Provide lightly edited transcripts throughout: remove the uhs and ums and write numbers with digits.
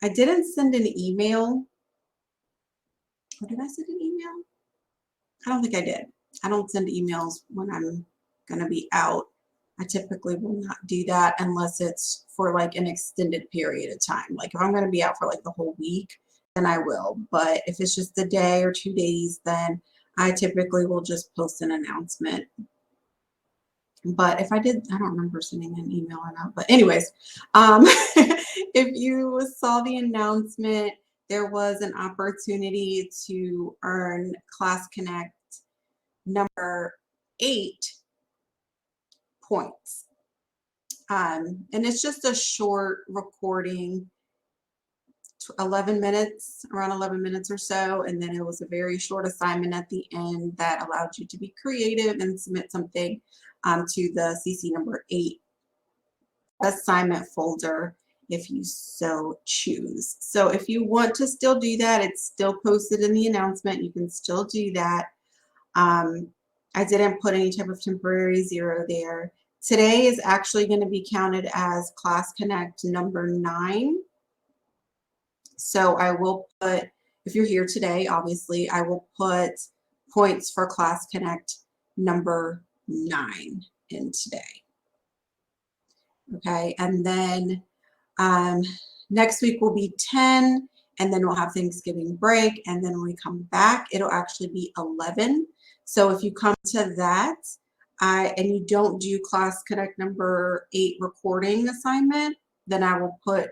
I didn't send an email. Or did I send an email? I don't think I did. I don't send emails when I'm going to be out. I typically will not do that unless it's for like an extended period of time. Like if I'm going to be out for like the whole week, then I will. But if it's just a day or 2 days, then I typically will just post an announcement. But if I did, I don't remember sending an email or not. But anyways, if you saw the announcement, there was an opportunity to earn Class Connect number 8 points. And it's just a short recording, 11 minutes, around 11 minutes or so. And then it was a very short assignment at the end that allowed you to be creative and submit something to the CC number 8 assignment folder if you so choose. So if you want to still do that, it's still posted in the announcement. You can still do that. I didn't put any type of temporary 0 there. Today is actually going to be counted as Class Connect number 9. So I will put, if you're here today, obviously, I will put points for Class Connect number 9 in today. Okay, and then next week will be 10, and then we'll have Thanksgiving break, and then when we come back, it'll actually be 11. So if you come to that, and you don't do Class Connect number 8 recording assignment, then I will put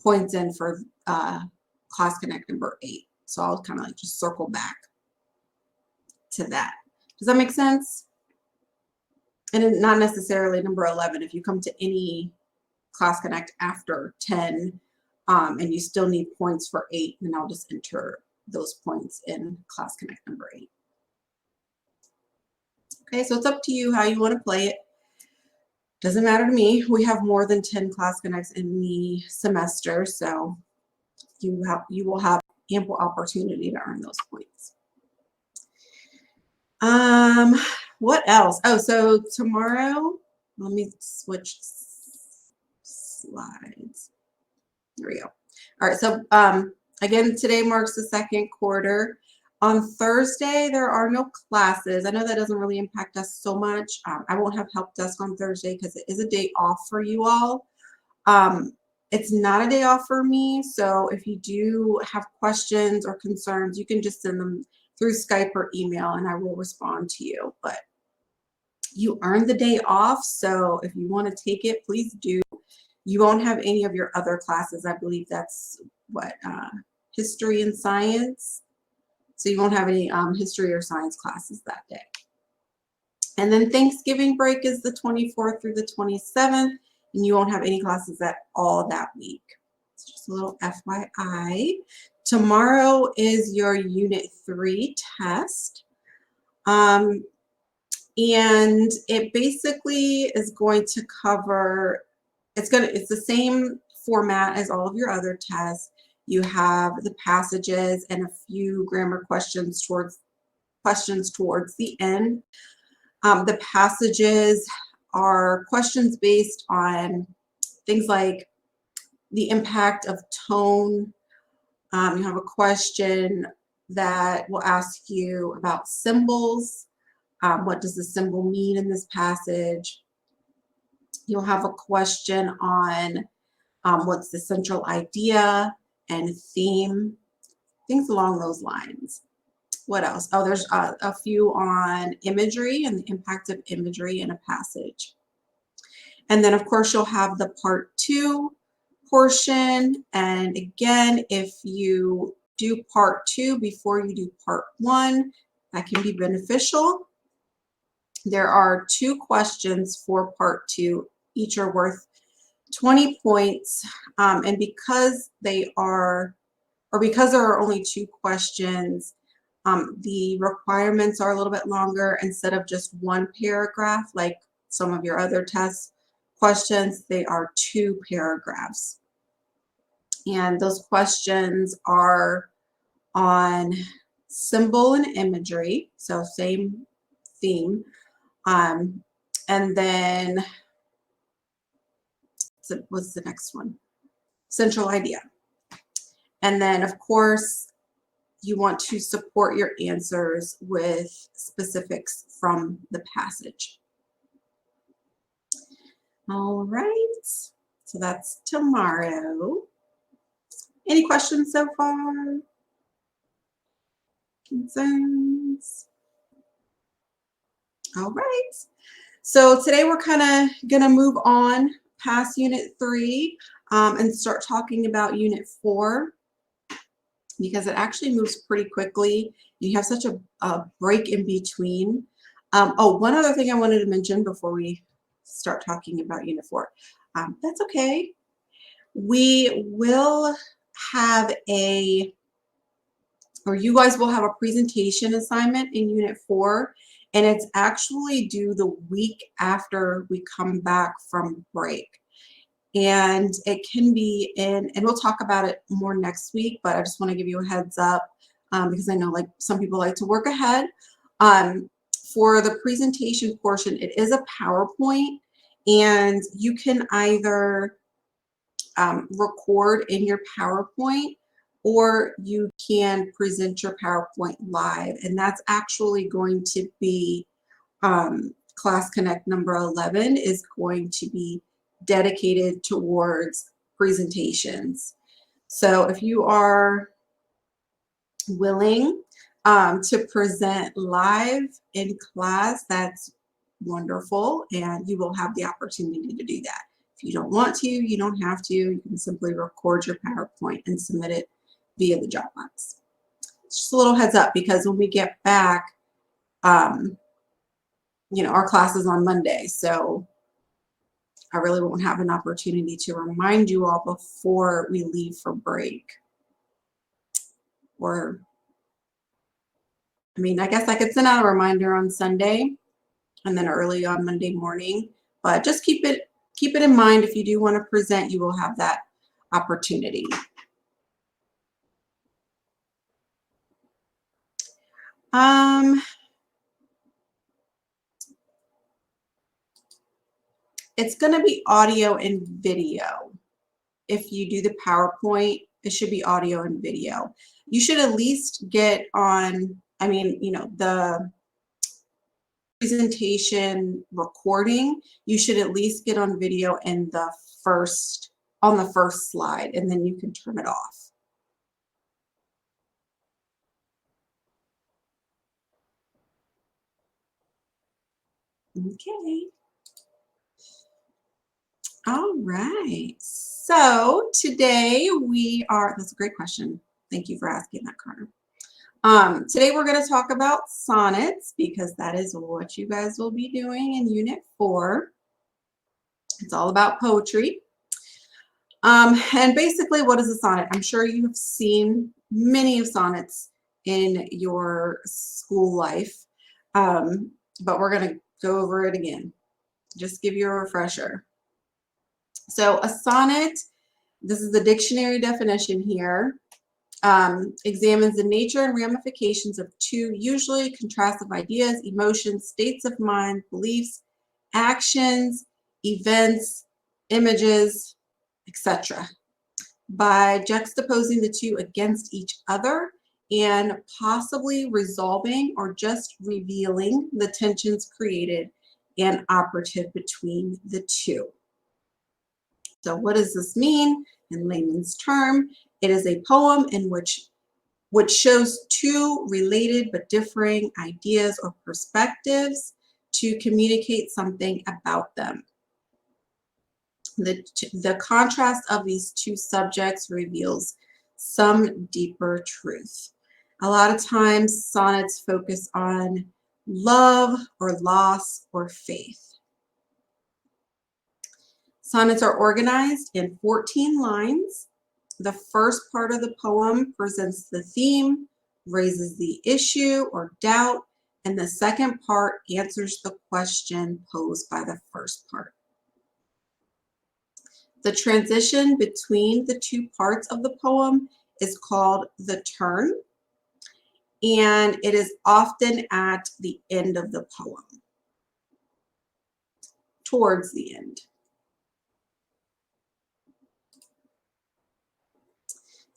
points in for Class Connect number 8. So I'll kind of like just circle back to that. Does that make sense? And not necessarily number 11. If you come to any Class Connect after 10 and you still need points for 8, then I'll just enter those points in Class Connect number 8. Okay, so it's up to you how you want to play it. Doesn't matter to me. We have more than 10 Class Connects in the semester, so you will have ample opportunity to earn those points. What else? Oh, so tomorrow, let me switch slides. There we go. All right, so again, today marks the second quarter. On Thursday, there are no classes. I know that doesn't really impact us so much. I won't have help desk on Thursday because it is a day off for you all. It's not a day off for me, so if you do have questions or concerns, you can just send them through Skype or email, and I will respond to you. But you earned the day off, so if you want to take it, please do. You won't have any of your other classes. I believe that's what, history and science. So you won't have any history or science classes that day. And then Thanksgiving break is the 24th through the 27th, and you won't have any classes at all that week. It's just a little FYI. Tomorrow is your Unit 3 test. And it basically is going to cover, it's the same format as all of your other tests. You have the passages and a few grammar questions towards the end. The passages are questions based on things like the impact of tone. You have a question that will ask you about symbols. What does the symbol mean in this passage? You'll have a question on what's the central idea and theme, things along those lines. What else? Oh, there's a few on imagery and the impact of imagery in a passage. And then, of course, you'll have the part 2 portion. And again, if you do part 2 before you do part 1, that can be beneficial. There are 2 questions for part 2. Each are worth 20 points. And because there are only 2 questions, the requirements are a little bit longer. Instead of just 1 paragraph, like some of your other test questions, they are 2 paragraphs. And those questions are on symbol and imagery, so same theme. And then, what's the next one? Central idea. And then, of course, you want to support your answers with specifics from the passage. All right, so that's tomorrow. Any questions so far? Concerns? All right. So today we're kind of going to move on past Unit 3 and start talking about Unit 4 because it actually moves pretty quickly. You have such a break in between. Oh, one other thing I wanted to mention before we start talking about Unit 4. That's okay. We will have you guys will have a presentation assignment in Unit 4, and it's actually due the week after we come back from break. And it can be and we'll talk about it more next week, but I just want to give you a heads up because I know like some people like to work ahead. For the presentation portion, it is a PowerPoint, and you can either record in your PowerPoint, or you can present your PowerPoint live. And that's actually going to be Class Connect number 11 is going to be dedicated towards presentations. So if you are willing to present live in class, that's wonderful, and you will have the opportunity to do that. If you don't want to, you don't have to. You can simply record your PowerPoint and submit it via the Dropbox. Just a little heads up, because when we get back, you know, our class is on Monday, so I really won't have an opportunity to remind you all before we leave for break. Or, I mean, I guess I could send out a reminder on Sunday and then early on Monday morning, but just keep it in mind. If you do want to present, you will have that opportunity. It's going to be audio and video. If you do the PowerPoint, it should be audio and video. You should at least get on, I mean, you know, the presentation recording, you should at least get on video in on the first slide, and then you can turn it off. Okay. All right. So today that's a great question. Thank you for asking that, Carter. Today we're going to talk about sonnets, because that is what you guys will be doing in Unit 4. It's all about poetry. And basically, what is a sonnet? I'm sure you have seen many of sonnets in your school life, but we're going to go over it again. Just give you a refresher. So a sonnet, this is the dictionary definition here, examines the nature and ramifications of two usually contrastive ideas, emotions, states of mind, beliefs, actions, events, images, etc., by juxtaposing the two against each other and possibly resolving or just revealing the tensions created and operative between the two. So what does this mean in layman's term? It is a poem in which shows two related but differing ideas or perspectives to communicate something about them. The contrast of these two subjects reveals some deeper truth. A lot of times sonnets focus on love or loss or faith. Sonnets are organized in 14 lines. The first part of the poem presents the theme, raises the issue or doubt, and the second part answers the question posed by the first part. The transition between the two parts of the poem is called the turn, and it is often at the end of the poem, towards the end.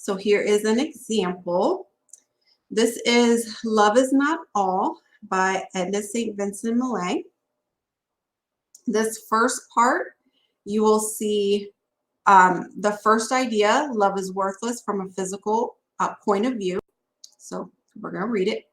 So here is an example. This is Love Is Not All by Edna St. Vincent Millay. This first part, you will see the first idea, love is worthless from a physical point of view. So we're going to read it.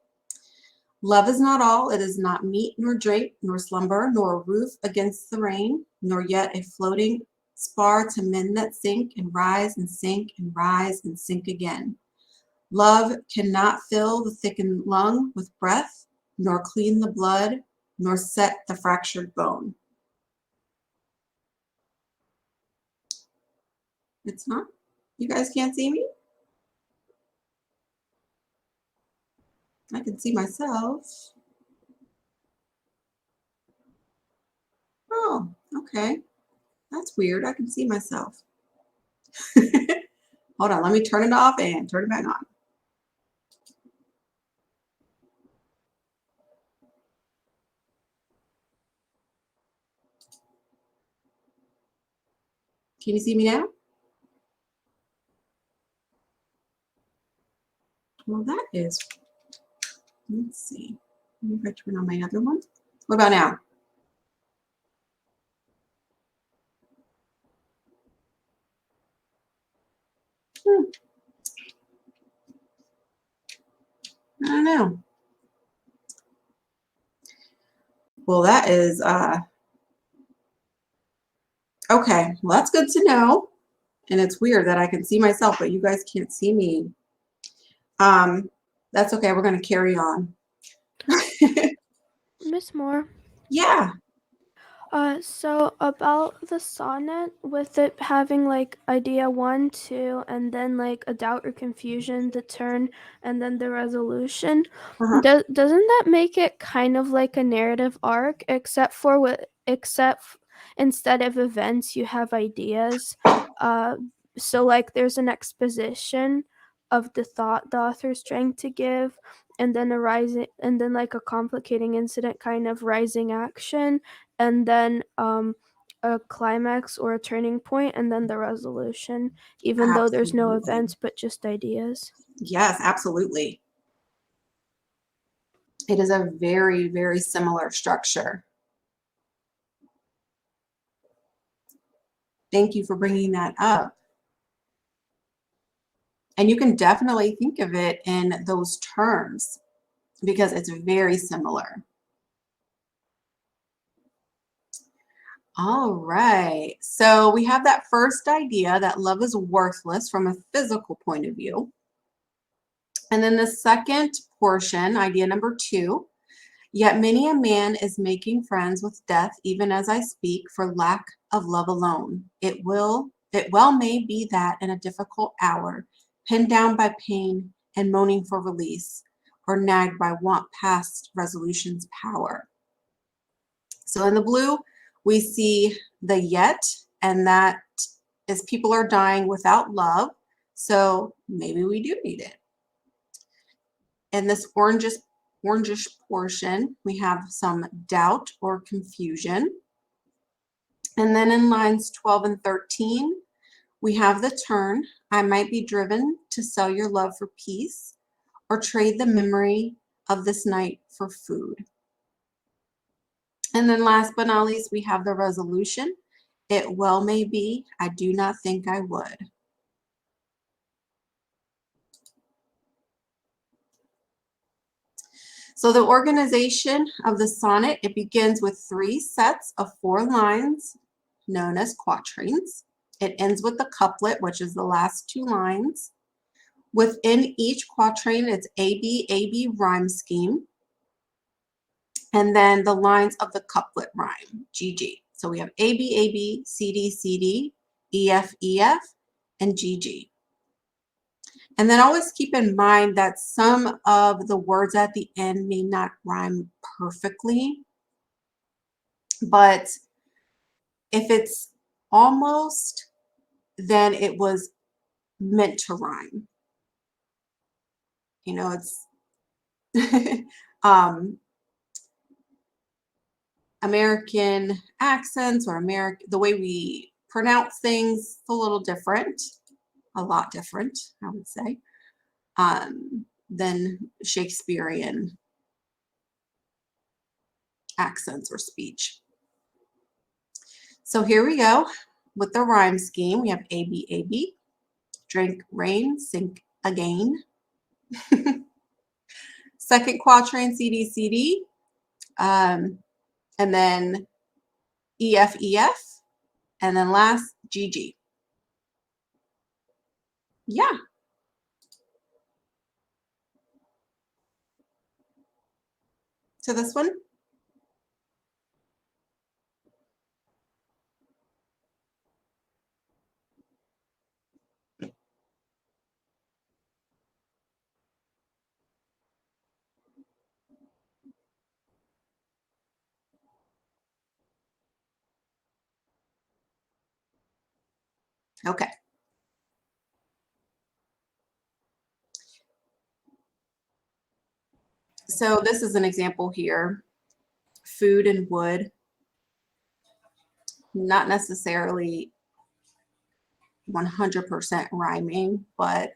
Love is not all. It is not meat nor drink, nor slumber, nor a roof against the rain, nor yet a floating spar to men that sink and rise and sink and rise and sink again. Love cannot fill the thickened lung with breath, nor clean the blood, nor set the fractured bone. It's not? You guys can't see me? I can see myself. Oh, okay. That's weird. I can see myself. Hold on. Let me turn it off and turn it back on. Can you see me now? Well, that is, let's see. Let me turn on my other one. What about now? I don't know. Well, that is, okay. Well, that's good to know. And it's weird that I can see myself, but you guys can't see me. That's okay. We're going to carry on. Miss Moore. Yeah. So about the sonnet, with it having like idea 1, 2, and then like a doubt or confusion, the turn, and then the resolution, doesn't that make it kind of like a narrative arc, except instead of events, you have ideas. So like there's an exposition of the thought the author's trying to give, and then like a complicating incident, kind of rising action, and then a climax or a turning point, and then the resolution, even though there's no events but just ideas. Yes, absolutely. It is a very, very similar structure. Thank you for bringing that up. And you can definitely think of it in those terms because it's very similar. All right. So we have that first idea that love is worthless from a physical point of view. And then the second portion, idea number 2, yet many a man is making friends with death even as I speak for lack of love alone. It well may be that in a difficult hour, pinned down by pain and moaning for release, or nagged by want past resolution's power. So in the blue, we see the yet, and that is people are dying without love. So maybe we do need it. In this orangish portion, we have some doubt or confusion. And then in lines 12 and 13, we have the turn. I might be driven to sell your love for peace or trade the memory of this night for food. And then last but not least, we have the resolution. It well may be, I do not think I would. So the organization of the sonnet, it begins with 3 sets of 4 lines known as quatrains. It ends with the couplet, which is the last 2 lines. Within each quatrain, it's AB rhyme scheme. And then the lines of the couplet rhyme, GG. So we have AB, CD, CD, EF, EF, and GG. And then always keep in mind that some of the words at the end may not rhyme perfectly, but if it's almost, then it was meant to rhyme. You know, it's American accents or the way we pronounce things is a little different. a lot different, I would say, than Shakespearean accents or speech. So here we go with the rhyme scheme. We have A, B, A, B, drink, rain, sink again. Second quatrain, C, D, C, D, and then E, F, E, F, and then last, G, G. Yeah. To this one. Okay. So this is an example here. Food and wood, not necessarily 100% rhyming, but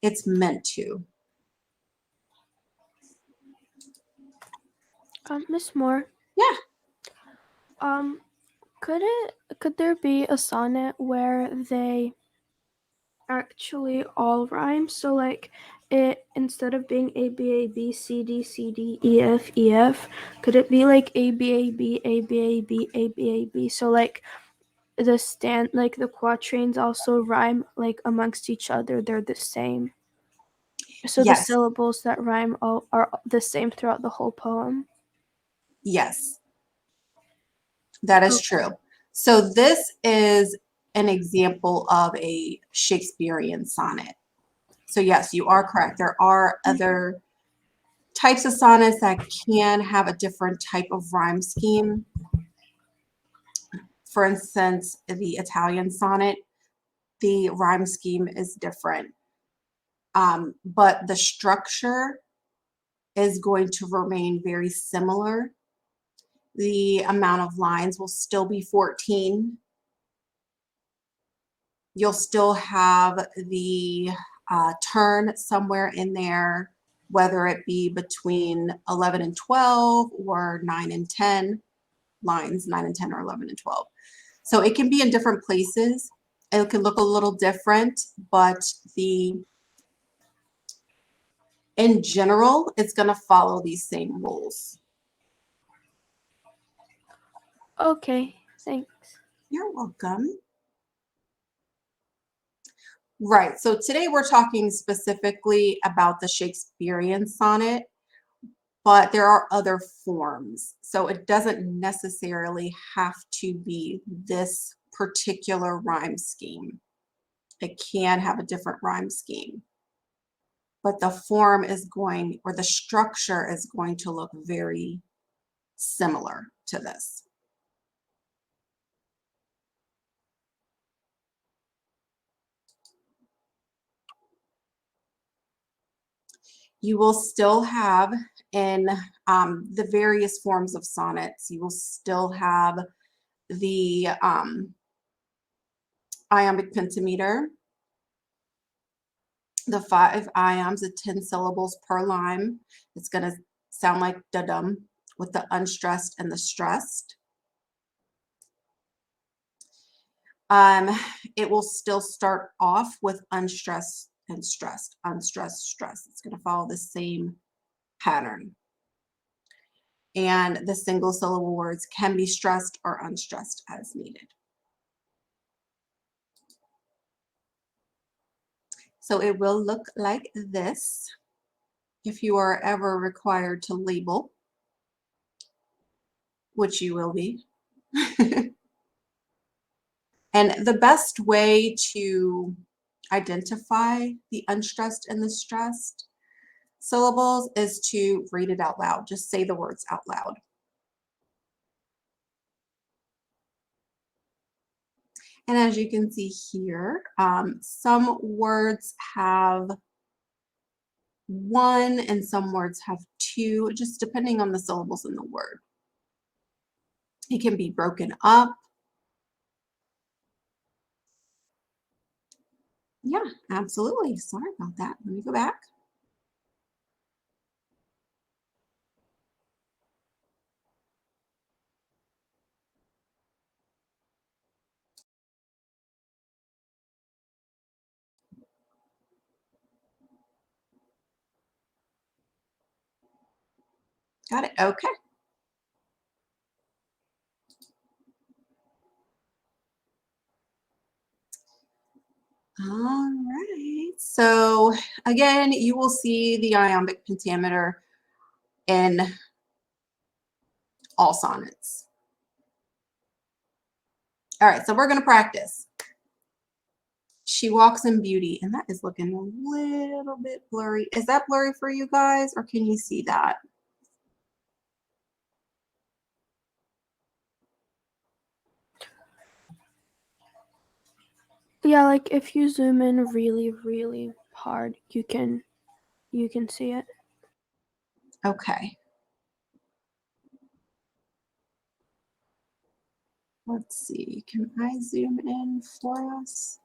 it's meant to. Miss Moore. Yeah. Could there be a sonnet where they actually all rhyme? So like it, instead of being A B A B C D C D E F E F, could it be like A B A B A B A B A B A B? So like the quatrains also rhyme like amongst each other. They're the same. So the Yes. syllables that rhyme all are the same throughout the whole poem. Yes. That is true. So this is an example of a Shakespearean sonnet. So yes, you are correct. There are other types of sonnets that can have a different type of rhyme scheme. For instance, the Italian sonnet, the rhyme scheme is different. But the structure is going to remain very similar. The amount of lines will still be 14. You'll still have the turn somewhere in there, whether it be between 11 and 12 or 9 and 10 lines, 9 and 10 or 11 and 12. So it can be in different places. It can look a little different, but in general, it's going to follow these same rules. Okay, thanks. You're welcome. Right. So today we're talking specifically about the Shakespearean sonnet, but there are other forms. So it doesn't necessarily have to be this particular rhyme scheme. It can have a different rhyme scheme, but the form is going, or the structure is going to look very similar to this. You will still have in the various forms of sonnets, you will still have the iambic pentameter, the 5 iambs, the 10 syllables per line. It's going to sound like da-dum with the unstressed and the stressed. It will still start off with unstressed and stressed, unstressed, stressed. It's going to follow the same pattern. And the single syllable words can be stressed or unstressed as needed. So it will look like this if you are ever required to label, which you will be. And the best way to identify the unstressed and the stressed syllables is to read it out loud. Just say the words out loud. And as you can see here, some words have 1 and some words have 2, just depending on the syllables in the word. It can be broken up. Yeah, absolutely. Sorry about that. Let me go back. Got it. Okay. All right. So again, you will see the iambic pentameter in all sonnets. All right, so we're going to practice. She walks in beauty, and that is looking a little bit blurry. Is that blurry for you guys, or can you see that? Yeah, like if you zoom in really, really hard, you can see it. Okay. Let's see. Can I zoom in for us?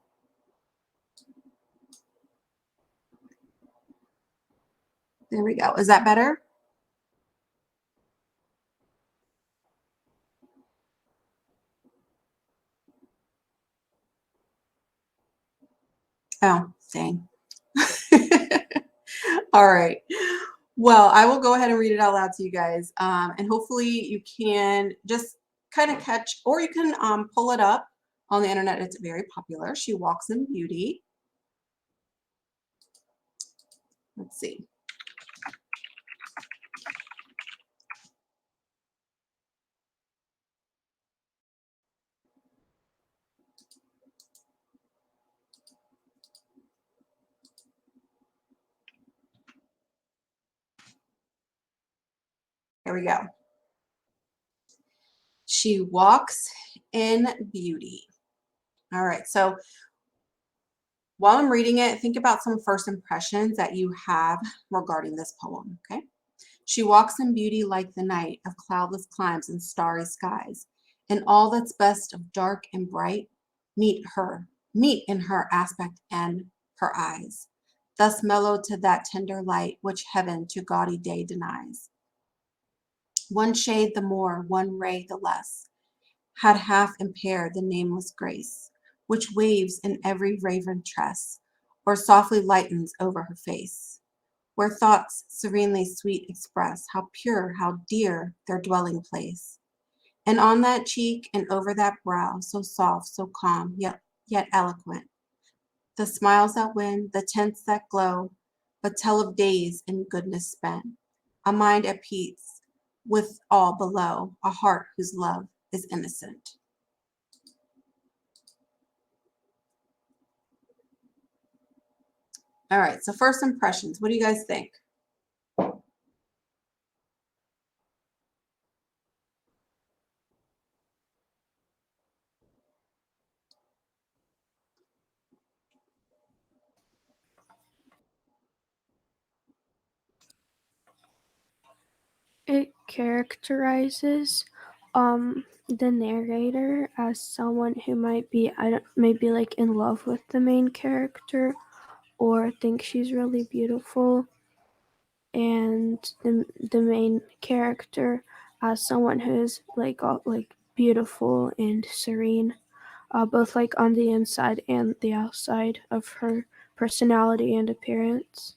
There we go. Is that better? Oh, dang. All right. Well, I will go ahead and read it out loud to you guys. And hopefully you can just kind of catch, or you can pull it up on the internet. It's very popular. She walks in beauty. Let's see. Here we go. She walks in beauty. All right. So while I'm reading it, think about some first impressions that you have regarding this poem. Okay. She walks in beauty like the night of cloudless climes and starry skies, and all that's best of dark and bright meet in her aspect and her eyes, thus mellowed to that tender light which heaven to gaudy day denies. One shade the more, one ray the less, had half impaired the nameless grace, which waves in every raven tress, or softly lightens over her face, where thoughts serenely sweet express how pure, how dear their dwelling place. And on that cheek and over that brow, so soft, so calm, yet eloquent, the smiles that win, the tints that glow, but tell of days in goodness spent, a mind at peace with all below, a heart whose love is innocent. All right, so first impressions, what do you guys think? It characterizes the narrator as someone who might be maybe like in love with the main character or think she's really beautiful, and the main character as someone who is like all, like beautiful and serene, both like on the inside and the outside of her personality and appearance.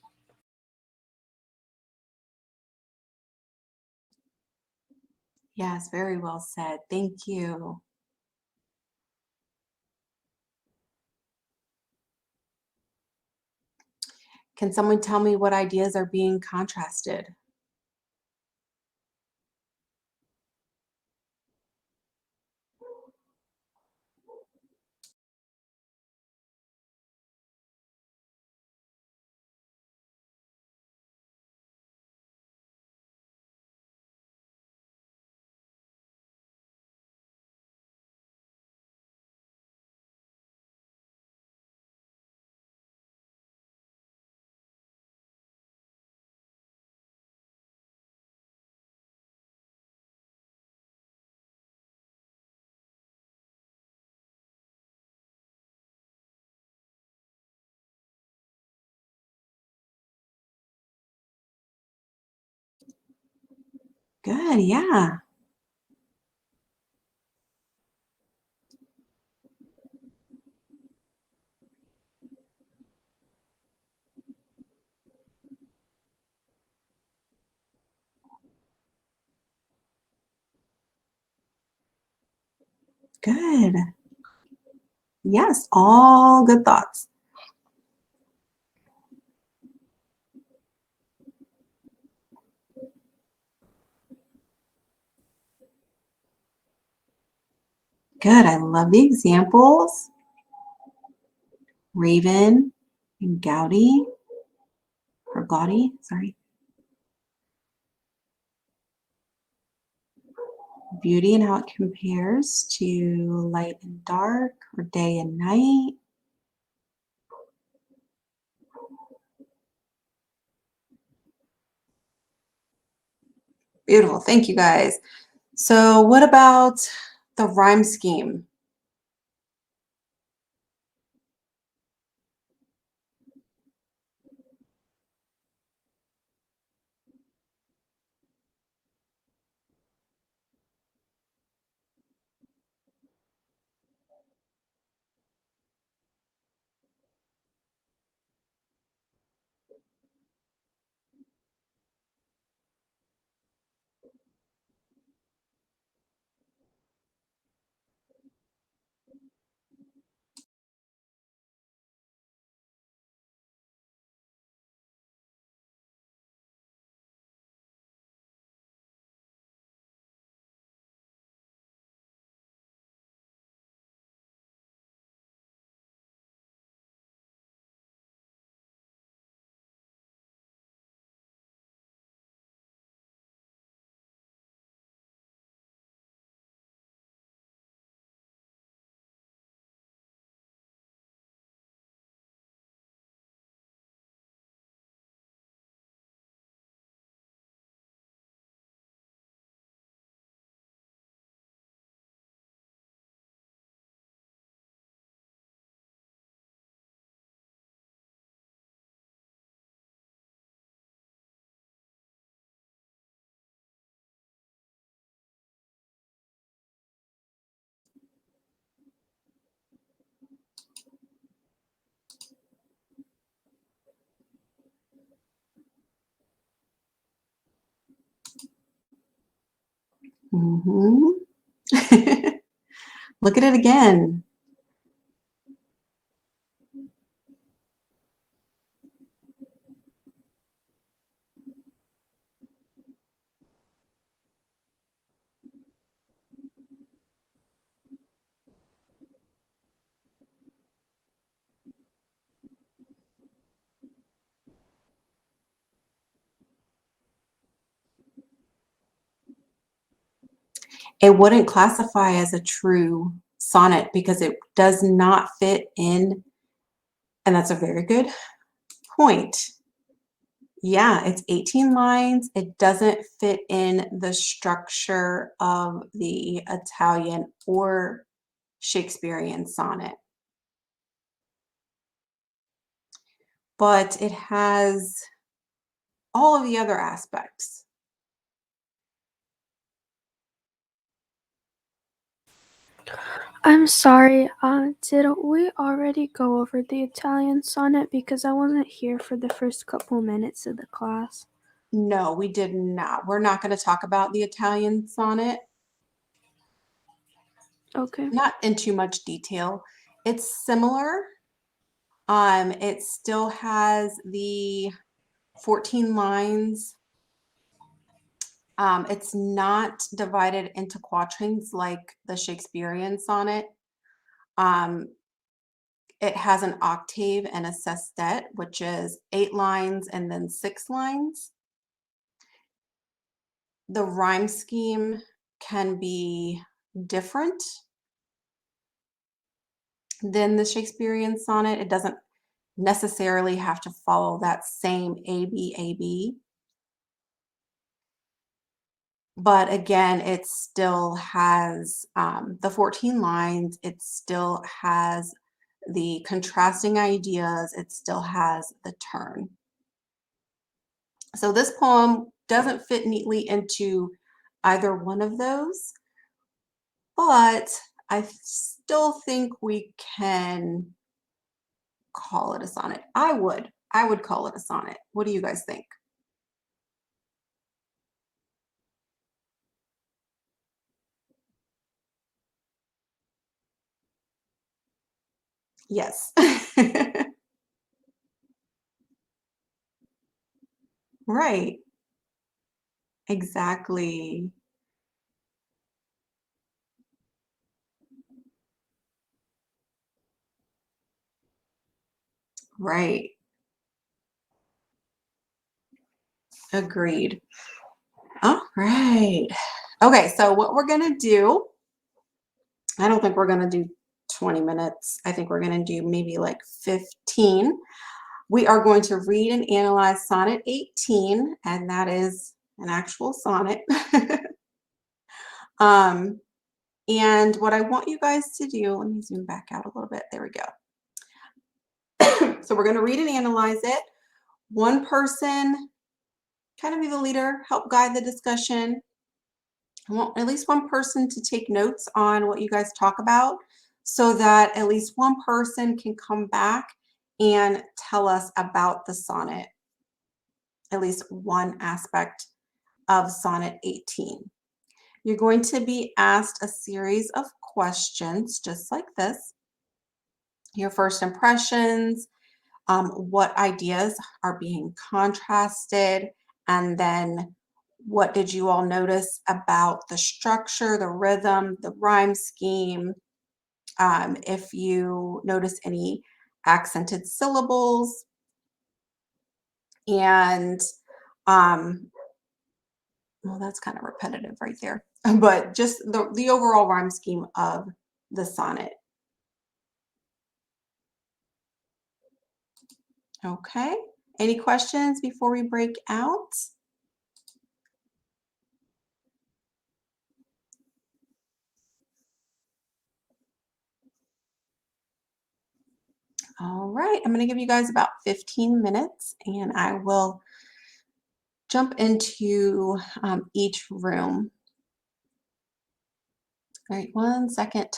Yes, very well said. Thank you. Can someone tell me what ideas are being contrasted? Good, yeah. Good. Yes, all good thoughts. Good. I love the examples. Raven and Gouty, or Gaudy, sorry. Beauty and how it compares to light and dark or day and night. Beautiful. Thank you guys. So what about the rhyme scheme? Mhm. Look at it again. It wouldn't classify as a true sonnet because it does not fit in, and that's a very good point. Yeah, it's 18 lines. It doesn't fit in the structure of the Italian or Shakespearean sonnet, but it has all of the other aspects. I'm sorry, did we already go over the Italian sonnet because I wasn't here for the first couple minutes of the class? No, we did not. We're not going to talk about the Italian sonnet, Okay. not in too much detail. It's similar. It still has the 14 lines. It's not divided into quatrains like the Shakespearean sonnet. Um, it has an octave and a sestet, which is 8 lines and then 6 lines. The rhyme scheme can be different than the Shakespearean sonnet. It doesn't necessarily have to follow that same ABAB. But again, it still has the 14 lines, it still has the contrasting ideas, it still has the turn. So this poem doesn't fit neatly into either one of those, but I still think we can call it a sonnet. I would call it a sonnet. What do you guys think? Yes. Right. Exactly. Right. Agreed. All right. Okay, so what we're going to do, I don't think we're going to do 20 minutes. I think we're going to do maybe like 15. We are going to read and analyze Sonnet 18, and that is an actual sonnet. um, and what I want you guys to do, let me zoom back out a little bit. There we go. So we're going to read and analyze it. One person kind of be the leader, help guide the discussion. I want at least one person to take notes on what you guys talk about so that at least one person can come back and tell us about the sonnet, at least one aspect of Sonnet 18. You're going to be asked a series of questions just like this. Your first impressions, what ideas are being contrasted, and then what did you all notice about the structure, the rhythm, the rhyme scheme, if you notice any accented syllables, and well, that's kind of repetitive right there, but just the overall rhyme scheme of the sonnet. Okay, any questions before we break out? All right, I'm going to give you guys about 15 minutes and I will jump into each room. All right, 1 second.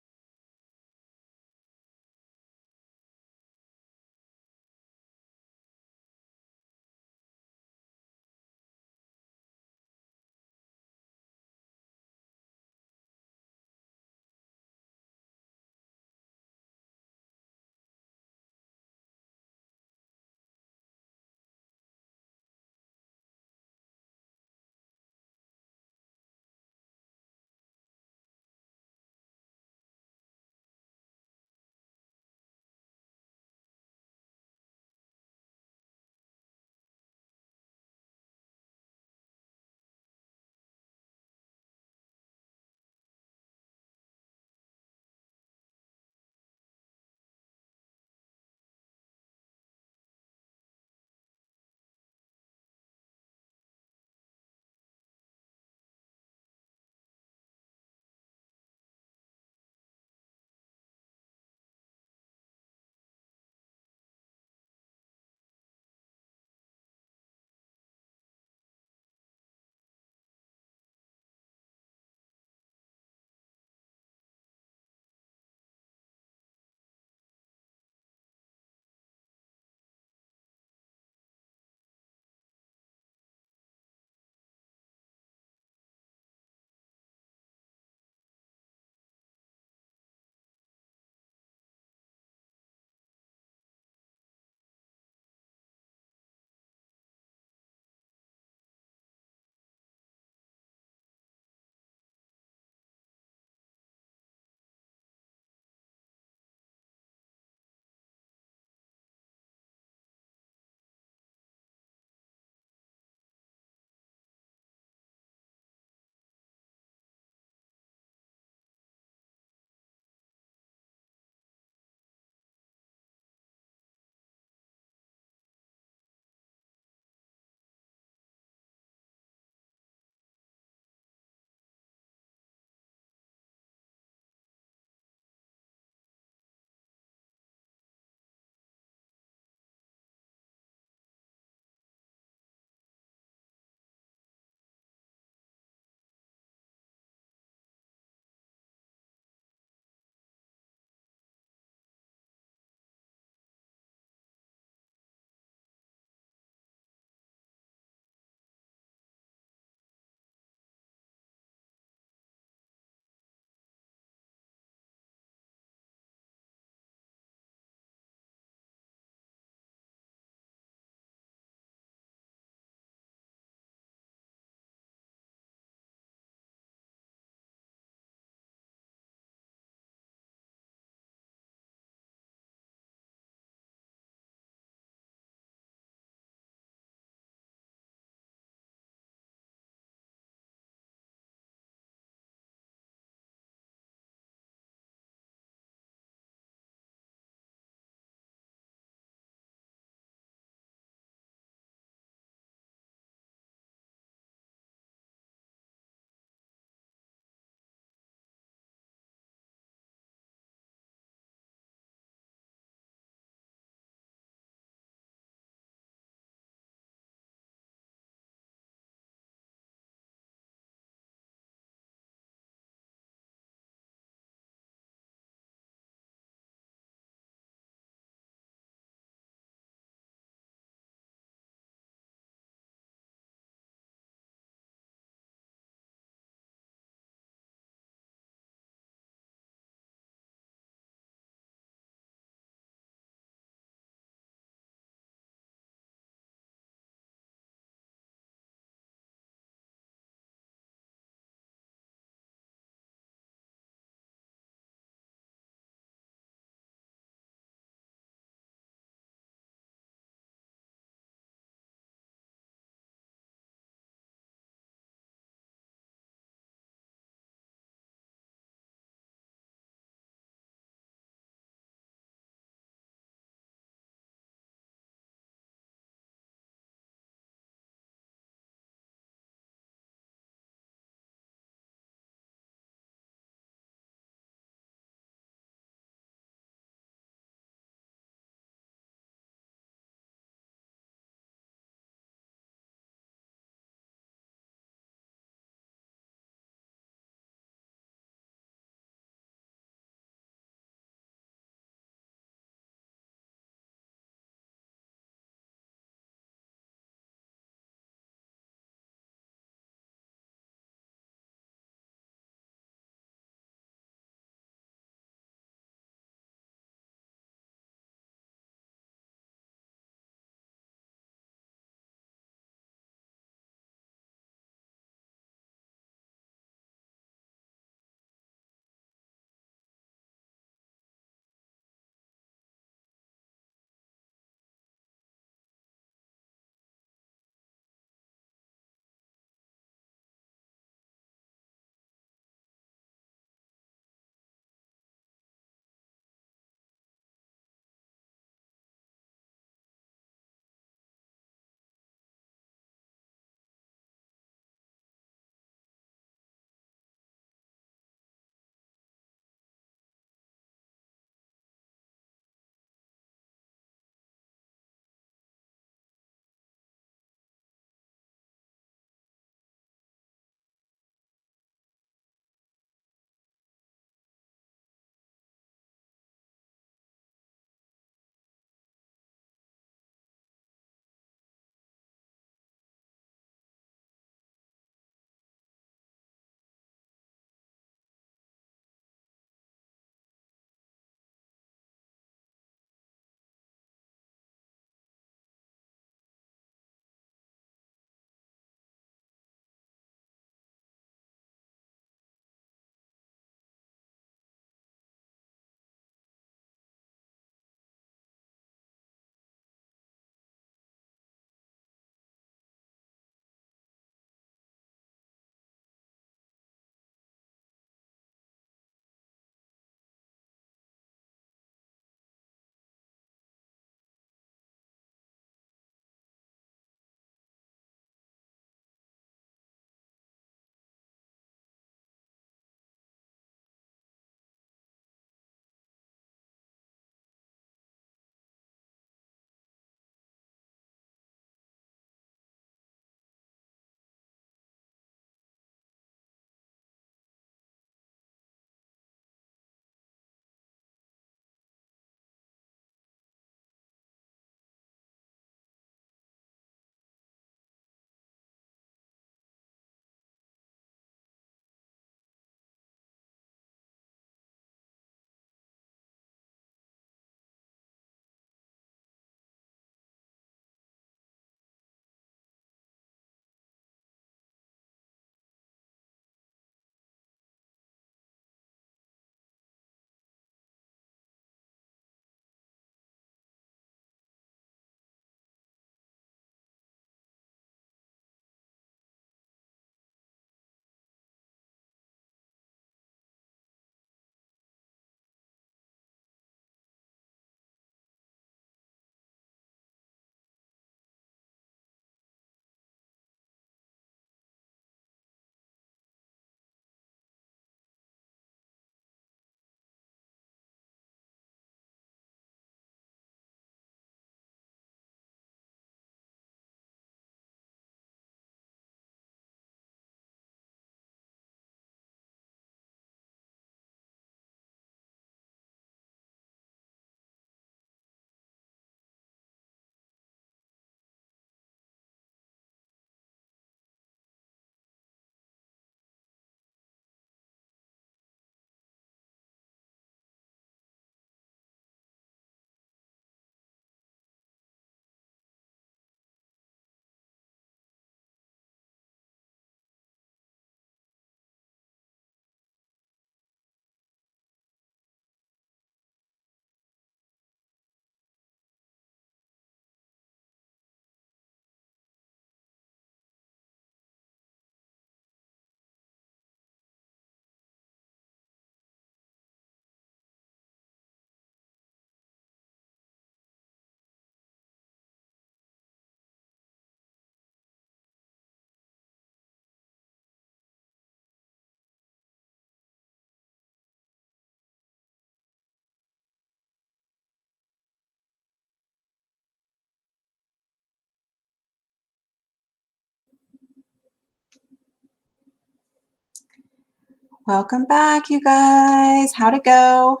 Welcome back, you guys. How'd it go?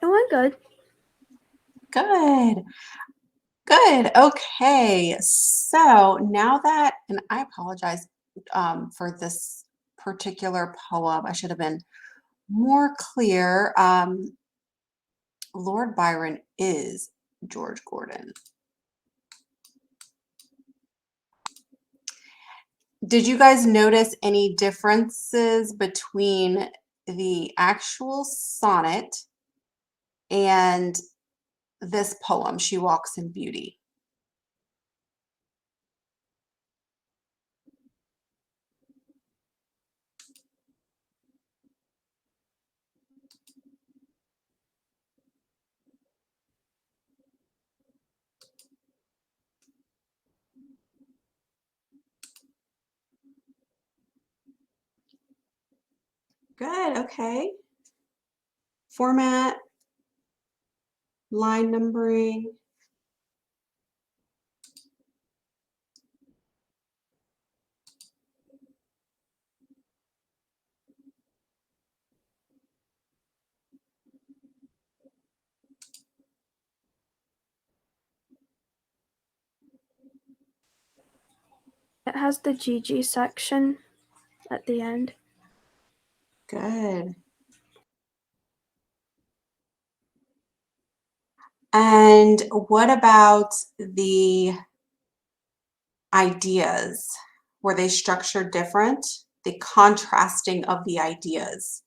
It went good. Good. Good. Okay. So now that, and I apologize for this particular poem, I should have been more clear. Lord Byron is George Gordon. Did you guys notice any differences between the actual sonnet and this poem, She Walks in Beauty? Good. Okay. Format, line numbering. It has the GG section at the end. Good. And what about the ideas? Were they structured different? The contrasting of the ideas.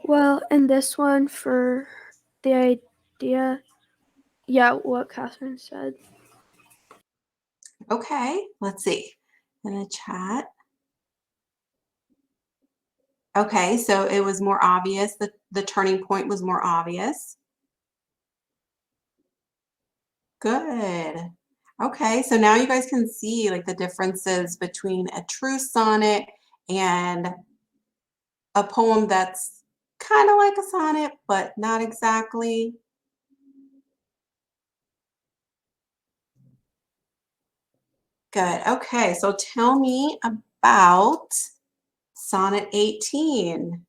Well, in this one, for the idea, yeah, what Catherine said. Okay, let's see in the chat. Okay, so it was more obvious, the turning point was more obvious. Good. Okay, so now you guys can see like the differences between a true sonnet and a poem that's kind of like a sonnet, but not exactly. Good. Okay, so tell me about Sonnet 18.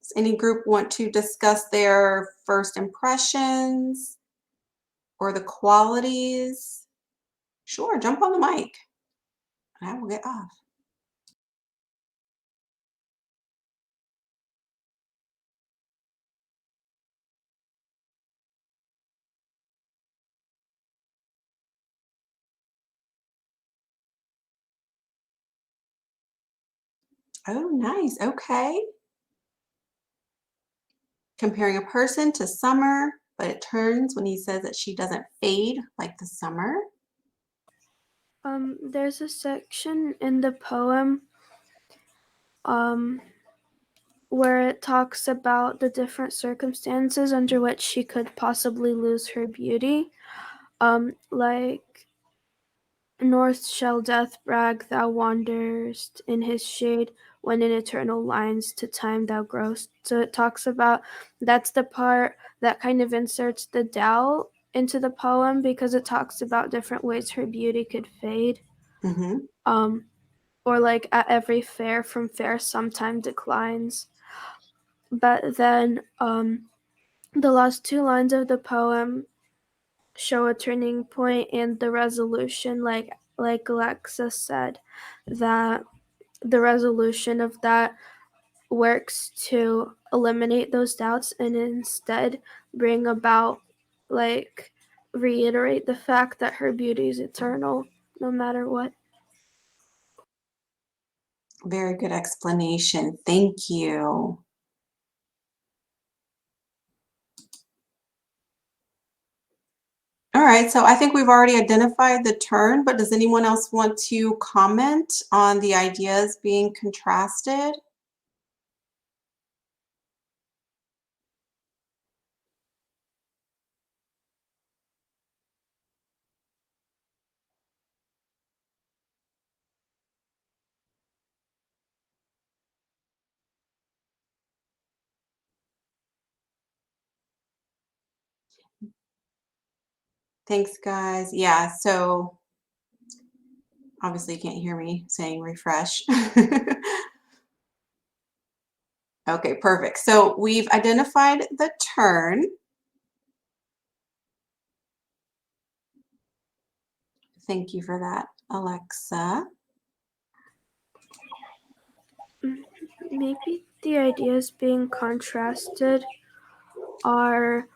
Does any group want to discuss their first impressions or the qualities? Sure, jump on the mic. I will get off. Oh, nice. Okay. Comparing a person to summer, but it turns when he says that she doesn't fade like the summer. There's a section in the poem where it talks about the different circumstances under which she could possibly lose her beauty. Like, North shall death brag, thou wanderest in his shade, when in eternal lines to time thou growest. So it talks about, that's the part that kind of inserts the doubt into the poem, because it talks about different ways her beauty could fade. Mm-hmm. Or like, at every fair from fair sometime declines. But then the last two lines of the poem show a turning point and the resolution, like Alexa said, that the resolution of that works to eliminate those doubts and instead bring about, like, reiterate the fact that her beauty is eternal no matter what. Very good explanation. Thank you. All right, so I think we've already identified the turn, but does anyone else want to comment on the ideas being contrasted? Thanks, guys. Yeah, so obviously you can't hear me saying refresh. Okay, perfect. So we've identified the turn. Thank you for that, Alexa. Maybe the ideas being contrasted are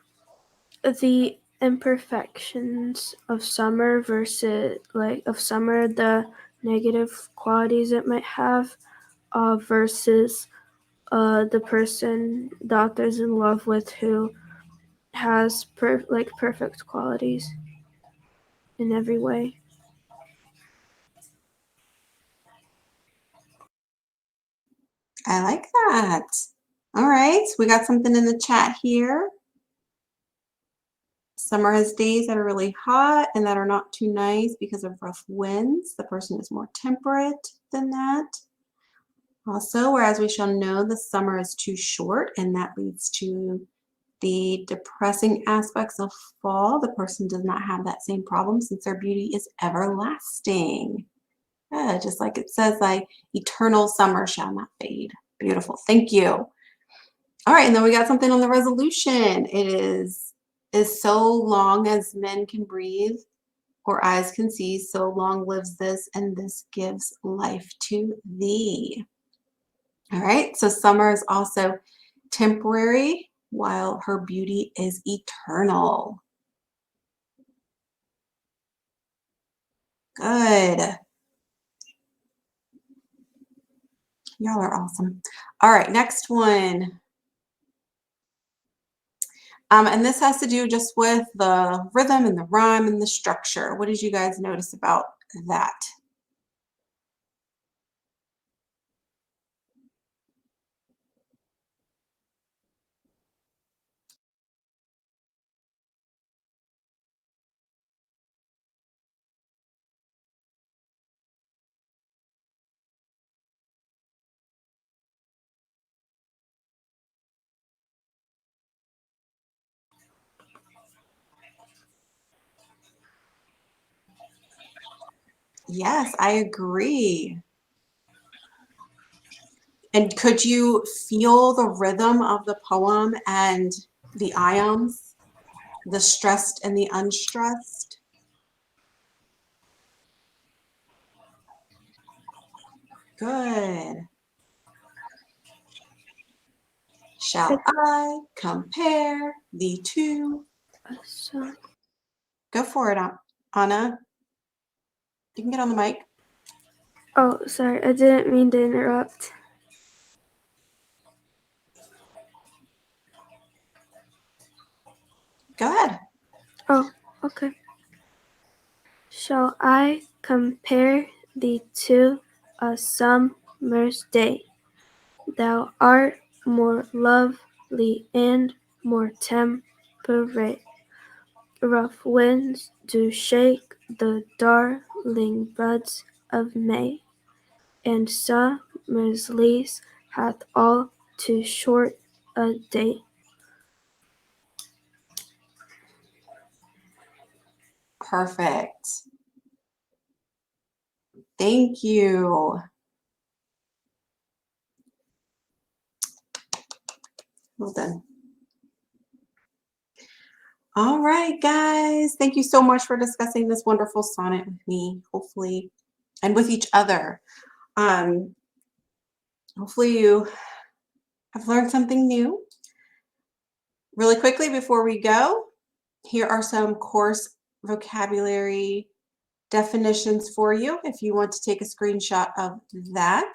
the imperfections of summer versus the negative qualities it might have versus the person the author's in love with who has perfect qualities in every way. I like that. All right, we got something in the chat here. Summer has days that are really hot and that are not too nice because of rough winds. The person is more temperate than that. Also, whereas we shall know the summer is too short, and that leads to the depressing aspects of fall. The person does not have that same problem since their beauty is everlasting. Yeah, just like it says, like eternal summer shall not fade. Beautiful. Thank you. All right, and then we got something on the resolution. It is so long as men can breathe or eyes can see, so long lives this, and this gives life to thee. All right, so summer is also temporary while her beauty is eternal. Good. Y'all are awesome. All right, next one. And this has to do just with the rhythm and the rhyme and the structure. What did you guys notice about that? Yes, I agree. And could you feel the rhythm of the poem and the ions, the stressed and the unstressed? Good. Shall I compare the two? So, Go for it, Anna. You can get on the mic. oh, sorry, I didn't mean to interrupt. Go ahead. Oh, okay. Shall I compare thee to a summer's day? Thou art more lovely and more temperate. Rough winds do shake the darling buds of May, and summer's lease hath all too short a day. Perfect. Thank you. Well done. All right, guys. Thank you so much for discussing this wonderful sonnet with me, hopefully, and with each other. Hopefully you have learned something new. Really quickly before we go, here are some course vocabulary definitions for you if you want to take a screenshot of that.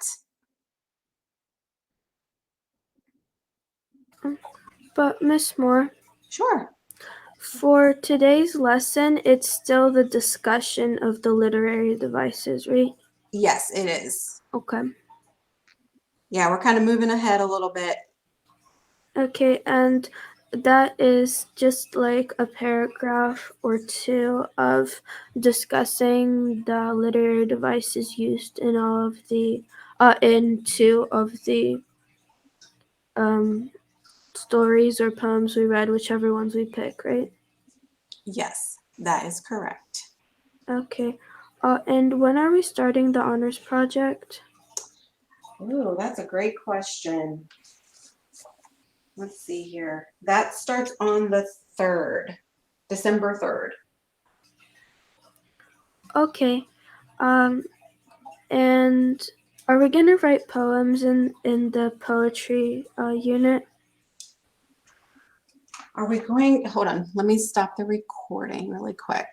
But Miss Moore, Sure. for today's lesson, it's still the discussion of the literary devices, right? Yes, it is. Okay. Yeah, we're kind of moving ahead a little bit. Okay, and that is just like a paragraph or two of discussing the literary devices used in all of the in two of the stories or poems we read, whichever ones we pick, right? Yes. That is correct. Okay. And when are we starting the honors project? Ooh, that's a great question. Let's see here. That starts on the 3rd, December 3rd. Okay. And are we gonna write poems in the poetry unit? Are we going, hold on, let me stop the recording really quick.